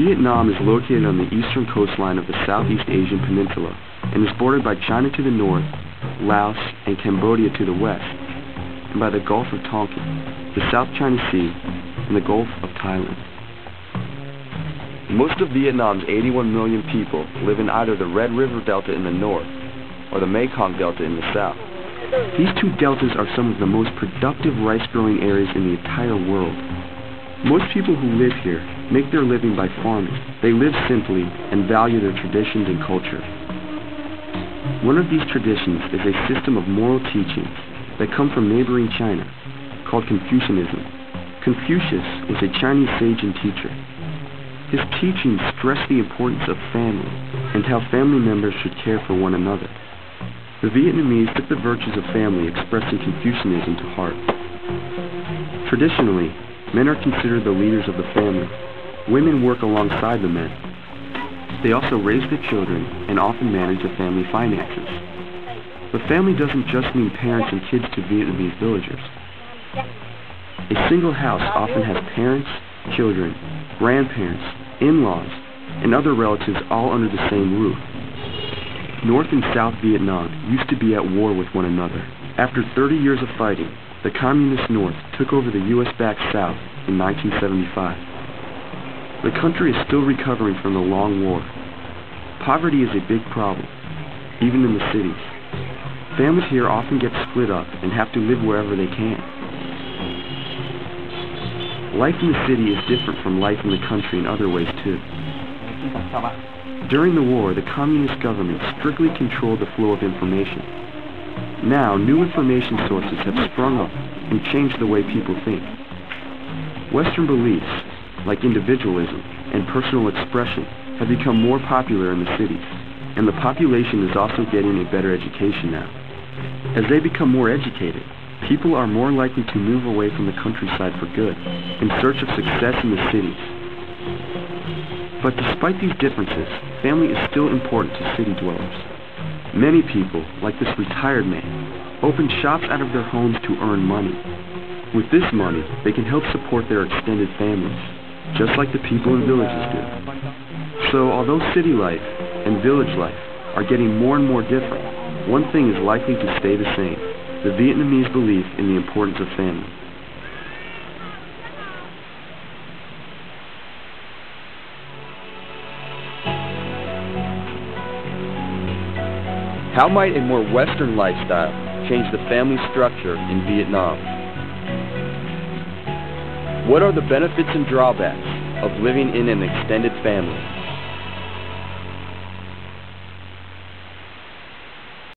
Vietnam is located on the eastern coastline of the Southeast Asian Peninsula and is bordered by China to the north, Laos and Cambodia to the west, and by the Gulf of Tonkin, the South China Sea, and the Gulf of Thailand. Most of Vietnam's 81 million people live in either the Red River Delta in the north or the Mekong Delta in the south. These two deltas are some of the most productive rice-growing areas in the entire world. Most people who live here make their living by farming. They live simply and value their traditions and culture. One of these traditions is a system of moral teachings that come from neighboring China, called Confucianism. Confucius was a Chinese sage and teacher. His teachings stress the importance of family and how family members should care for one another. The Vietnamese took the virtues of family expressed in Confucianism to heart. Traditionally, men are considered the leaders of the family. Women work alongside the men. They also raise their children and often manage the family finances. But family doesn't just mean parents and kids to Vietnamese villagers. A single house often has parents, children, grandparents, in-laws, and other relatives all under the same roof. North and South Vietnam used to be at war with one another. After 30 years of fighting, the Communist North took over the U.S.-backed South in 1975. The country is still recovering from the long war. Poverty is a big problem, even in the cities. Families here often get split up and have to live wherever they can. Life in the city is different from life in the country in other ways too. During the war, the communist government strictly controlled the flow of information. Now, new information sources have sprung up and changed the way people think. Western beliefs, like individualism and personal expression, have become more popular in the cities, and the population is also getting a better education now. As they become more educated, people are more likely to move away from the countryside for good, in search of success in the cities. But despite these differences, family is still important to city dwellers. Many people, like this retired man, open shops out of their homes to earn money. With this money, they can help support their extended families, just like the people in villages do. So, although city life and village life are getting more and more different, one thing is likely to stay the same: the Vietnamese belief in the importance of family. How might a more Western lifestyle change the family structure in Vietnam? What are the benefits and drawbacks of living in an extended family?